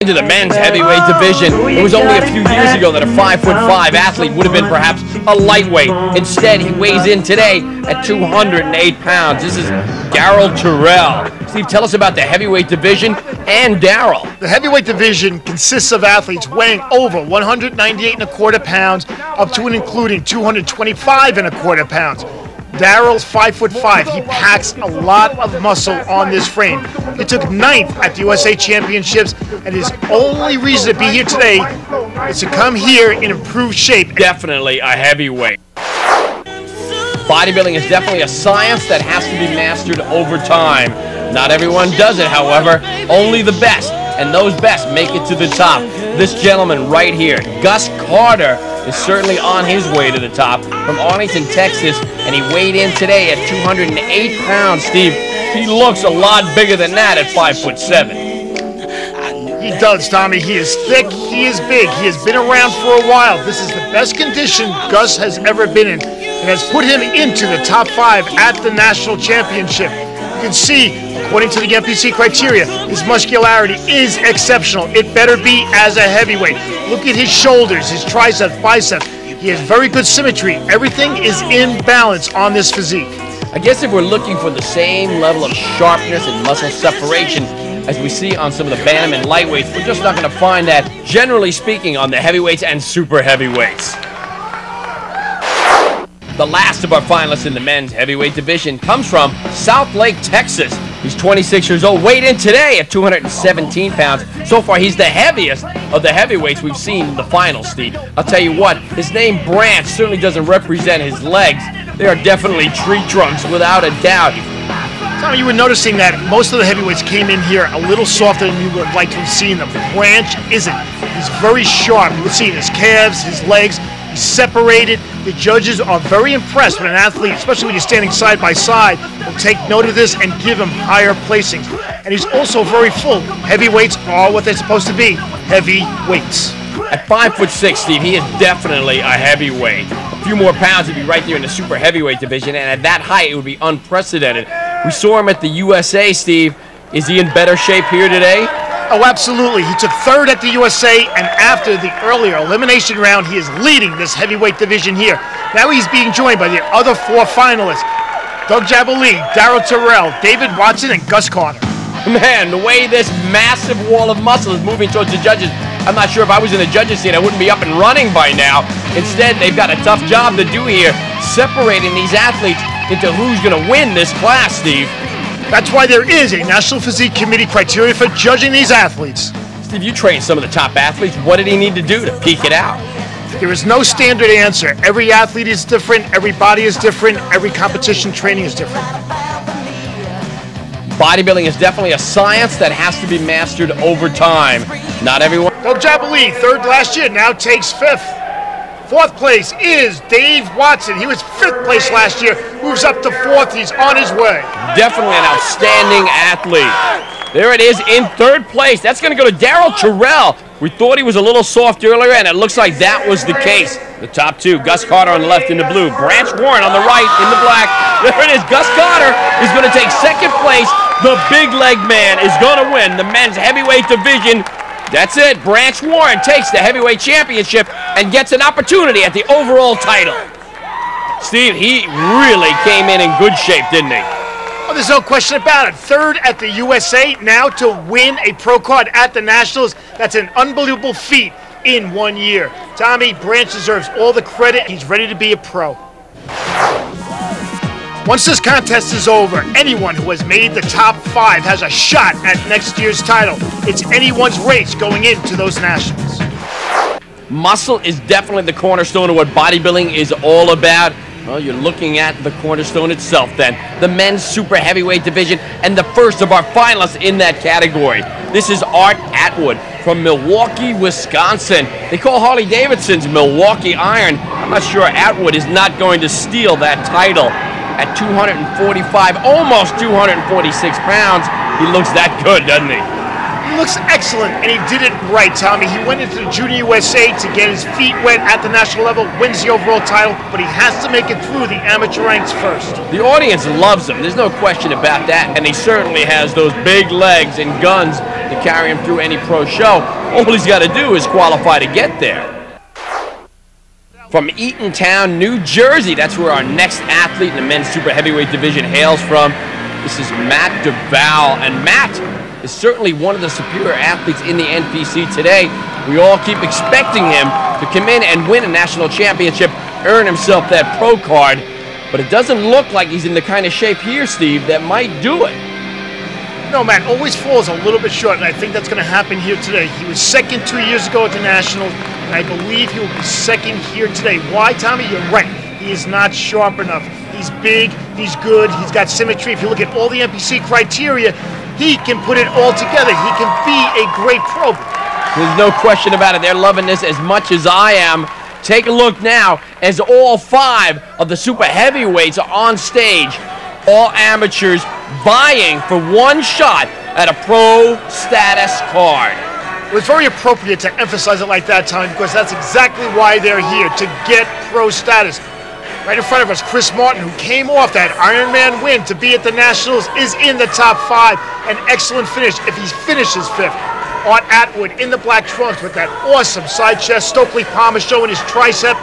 Into the men's heavyweight division. It was only a few years ago that a 5'5" athlete would have been perhaps a lightweight. Instead, he weighs in today at 208 pounds. This is Darryl Terrell. Steve, tell us about the heavyweight division and Darryl. The heavyweight division consists of athletes weighing over 198¼ pounds up to and including 225¼ pounds. Darryl's 5'5". He packs a lot of muscle on this frame. He took 9th at the USA Championships, and his only reason to be here today is to come here in improved shape. Definitely a heavyweight. Bodybuilding is definitely a science that has to be mastered over time. Not everyone does it, however. Only the best, and those best make it to the top. This gentleman right here, Gus Carter, is certainly on his way to the top from Arlington, Texas, and he weighed in today at 208 pounds, Steve. He looks a lot bigger than that at 5'7". He does, Tommy. He is thick, he is big, he has been around for a while. This is the best condition Gus has ever been in, and has put him into the top 5 at the national championship. You can see, according to the NPC criteria, his muscularity is exceptional. It better be as a heavyweight. Look at his shoulders, his triceps, biceps. He has very good symmetry. Everything is in balance on this physique. I guess if we're looking for the same level of sharpness and muscle separation as we see on some of the bantam and lightweights, we're just not going to find that, generally speaking, on the heavyweights and super heavyweights. The last of our finalists in the men's heavyweight division comes from South Lake, Texas. He's 26 years old, weighed in today at 217 pounds. So far, he's the heaviest of the heavyweights we've seen in the finals, Steve. I'll tell you what, his name Branch certainly doesn't represent his legs. They are definitely tree trunks, without a doubt. Tommy, you were noticing that most of the heavyweights came in here a little softer than you would have liked to have seen them. Branch isn't. He's very sharp. You would see his calves, his legs. He's separated. The judges are very impressed when an athlete, especially when you're standing side by side, will take note of this and give him higher placings. And he's also very full. Heavyweights are what they're supposed to be, heavyweights. At 5'6", Steve, he is definitely a heavyweight. A few more pounds, he'd be right there in the super heavyweight division, and at that height, it would be unprecedented. We saw him at the USA, Steve. Is he in better shape here today? Oh, absolutely. He took 3rd at the USA, and after the earlier elimination round, he is leading this heavyweight division here. Now he's being joined by the other 4 finalists: Doug Jaballee, Darryl Terrell, David Watson, and Gus Carter. Man, the way this massive wall of muscle is moving towards the judges, I'm not sure if I was in the judges' seat, I wouldn't be up and running by now. Instead, they've got a tough job to do here, separating these athletes into who's going to win this class, Steve. That's why there is a National Physique Committee criteria for judging these athletes. Steve, you train some of the top athletes. What did he need to do to peak it out? There is no standard answer. Every athlete is different, every body is different, every competition training is different. Bodybuilding is definitely a science that has to be mastered over time. Not everyone. Doug Jaballee, 3rd last year, now takes 5th. 4th place is Dave Watson. He was 5th place last year, moves up to 4th. He's on his way. Definitely an outstanding athlete. There it is in 3rd place. That's going to go to Darryl Terrell. We thought he was a little soft earlier, and it looks like that was the case. The top 2, Gus Carter on the left in the blue, Branch Warren on the right in the black. There it is. Gus Carter is going to take 2nd place. The big leg man is going to win the men's heavyweight division. That's it. Branch Warren takes the heavyweight championship and gets an opportunity at the overall title. Steve, he really came in good shape, didn't he? Oh, there's no question about it. 3rd at the USA, now to win a pro card at the Nationals. That's an unbelievable feat in 1 year. Tommy, Branch deserves all the credit. He's ready to be a pro. Once this contest is over, anyone who has made the top 5 has a shot at next year's title. It's anyone's race going into those nationals. Muscle is definitely the cornerstone of what bodybuilding is all about. Well, you're looking at the cornerstone itself then. The men's super heavyweight division and the first of our finalists in that category. This is Art Atwood from Milwaukee, Wisconsin. They call Harley Davidson's Milwaukee Iron. I'm not sure Atwood is not going to steal that title. At 245, almost 246 pounds, he looks that good, doesn't he? He looks excellent, and he did it right, Tommy. He went into the Junior USA to get his feet wet at the national level, wins the overall title, but he has to make it through the amateur ranks first. The audience loves him. There's no question about that, and he certainly has those big legs and guns to carry him through any pro show. All he's got to do is qualify to get there. From Eatontown, New Jersey, that's where our next athlete in the men's super heavyweight division hails from. This is Matt Duval, and Matt is certainly one of the superior athletes in the NPC today. We all keep expecting him to come in and win a national championship, earn himself that pro card, but it doesn't look like he's in the kind of shape here, Steve, that might do it. No, Matt always falls a little bit short, and I think that's going to happen here today. He was second 2 years ago at the Nationals, and I believe he will be second here today. Why, Tommy? You're right. He is not sharp enough. He's big, he's good, he's got symmetry. If you look at all the NPC criteria, he can put it all together. He can be a great pro. There's no question about it. They're loving this as much as I am. Take a look now as all 5 of the super heavyweights are on stage. All amateurs vying for one shot at a pro status card. It was very appropriate to emphasize it like that, Tommy, because that's exactly why they're here, to get pro status. Right in front of us, Chris Martin, who came off that Ironman win to be at the Nationals, is in the top 5. An excellent finish if he finishes 5th. Art Atwood in the black trunks with that awesome side chest. Stokely Palmer showing his tricep.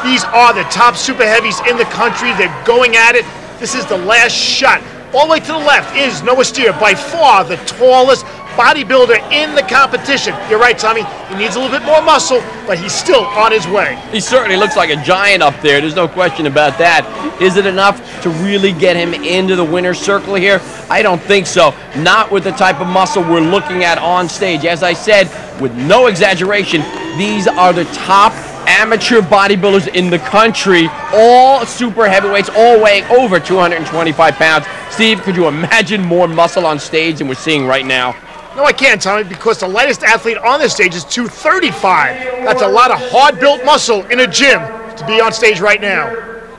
These are the top super heavies in the country. They're going at it. This is the last shot. All the way to the left is Noah Steer, by far the tallest bodybuilder in the competition. You're right, Tommy. He needs a little bit more muscle, but he's still on his way. He certainly looks like a giant up there. There's no question about that. Is it enough to really get him into the winner's circle here? I don't think so. Not with the type of muscle we're looking at on stage. As I said, with no exaggeration, these are the top amateur bodybuilders in the country, all super heavyweights, all weighing over 225 pounds. Steve, could you imagine more muscle on stage than we're seeing right now? No, I can't, Tommy, because the lightest athlete on this stage is 235. That's a lot of hard-built muscle in a gym to be on stage right now.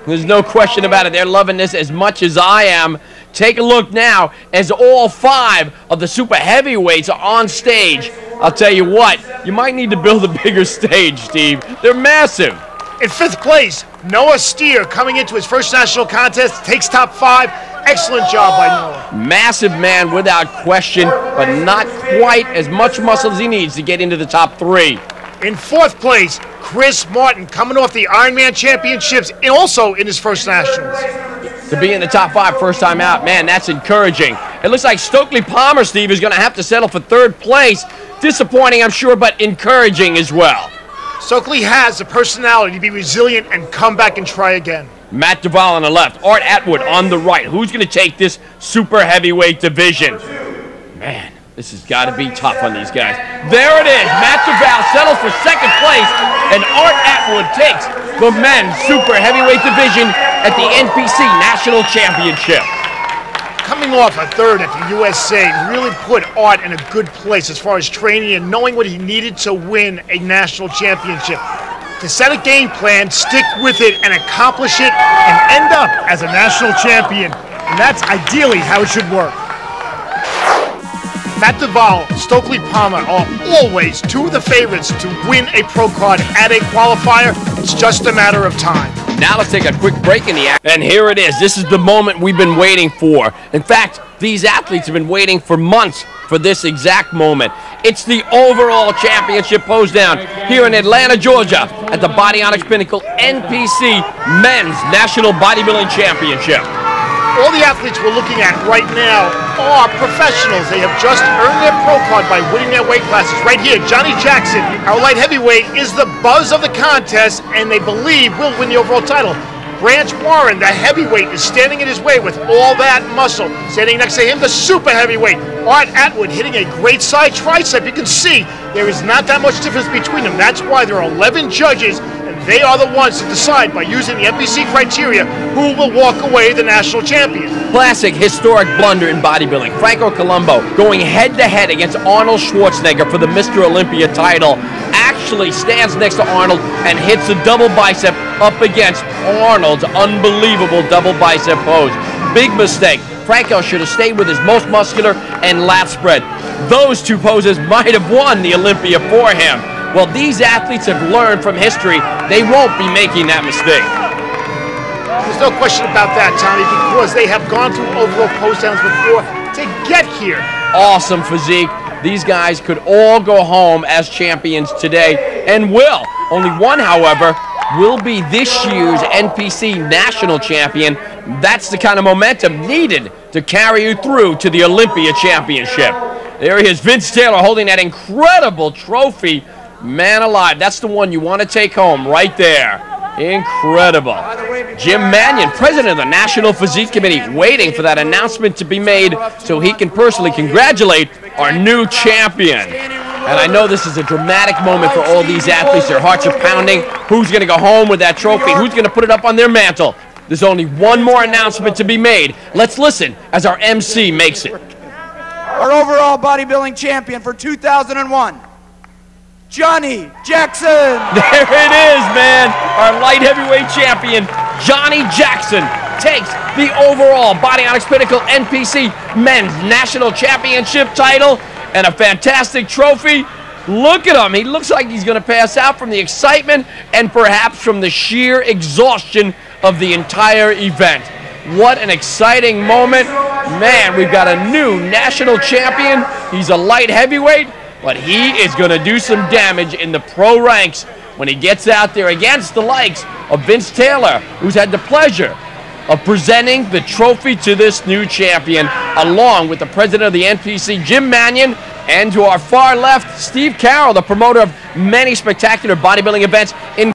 There's no question about it. They're loving this as much as I am. Take a look now as all 5 of the super heavyweights are on stage. I'll tell you what, you might need to build a bigger stage, Steve. They're massive. In 5th place, Noah Steer, coming into his first national contest, takes top 5. Excellent job by Noah. Massive man without question, but not quite as much muscle as he needs to get into the top 3. In 4th place, Chris Martin, coming off the Ironman Championships and also in his first nationals. To be in the top 5 first time out, man, that's encouraging. It looks like Stokely Palmer, Steve, is going to have to settle for 3rd place. Disappointing, I'm sure, but encouraging as well. Stokely has the personality to be resilient and come back and try again. Matt Duval on the left, Art Atwood on the right. Who's going to take this super heavyweight division? Man, this has got to be tough on these guys. There it is. Matt Duval settles for 2nd place, and Art Atwood takes the men's super heavyweight division at the NPC National Championship. Coming off a 3rd at the USA really put Art in a good place as far as training and knowing what he needed to win a national championship. To set a game plan, stick with it, and accomplish it, and end up as a national champion. And that's ideally how it should work. Matt Duval, Stokely Palmer are always 2 of the favorites to win a pro card at a qualifier. It's just a matter of time. Now let's take a quick break in the action. And here it is. This is the moment we've been waiting for. In fact, these athletes have been waiting for months for this exact moment. It's the OverAll Championship pose down here in Atlanta, Georgia at the Bodyonics Pinnacle NPC Men's National Bodybuilding Championship. All the athletes we're looking at right now are professionals. They have just earned their pro card by winning their weight classes. Right here, Johnny Jackson, our light heavyweight, is the buzz of the contest, and they believe will win the overall title. Branch Warren, the heavyweight, is standing in his way with all that muscle. Standing next to him, the super heavyweight, Art Atwood, hitting a great side tricep. You can see there is not that much difference between them. That's why there are 11 judges, and they are the ones to decide by using the NPC criteria who will walk away the national champion. Classic historic blunder in bodybuilding. Franco Columbu going head-to-head against Arnold Schwarzenegger for the Mr. Olympia title. Actually stands next to Arnold and hits a double bicep up against Arnold's unbelievable double bicep pose. Big mistake. Franco should have stayed with his most muscular and lat spread. Those 2 poses might have won the Olympia for him. Well, these athletes have learned from history they won't be making that mistake. There's no question about that, Tommy, because they have gone through overall pose downs before to get here. Awesome physique, these guys could all go home as champions today, and will. Only one, however, will be this year's NPC national champion. That's the kind of momentum needed to carry you through to the Olympia Championship. There he is, Vince Taylor, holding that incredible trophy. Man alive, that's the one you want to take home right there. Incredible. Jim Mannion, president of the National Physique Committee, waiting for that announcement to be made so he can personally congratulate our new champion. And I know this is a dramatic moment for all these athletes. Their hearts are pounding. Who's going to go home with that trophy? Who's going to put it up on their mantle? There's only one more announcement to be made. Let's listen as our MC makes it. Our overall bodybuilding champion for 2001, Johnny Jackson. There it is, man. Our light heavyweight champion, Johnny Jackson, takes the overall Body Onyx Pinnacle NPC Men's National Championship title and a fantastic trophy. Look at him. He looks like he's going to pass out from the excitement and perhaps from the sheer exhaustion of the entire event. What an exciting moment. Man, we've got a new national champion. He's a light heavyweight, but he is going to do some damage in the pro ranks when he gets out there against the likes of Vince Taylor, who's had the pleasure of presenting the trophy to this new champion, along with the president of the NPC, Jim Mannion, and to our far left, Steve Carroll, the promoter of many spectacular bodybuilding events in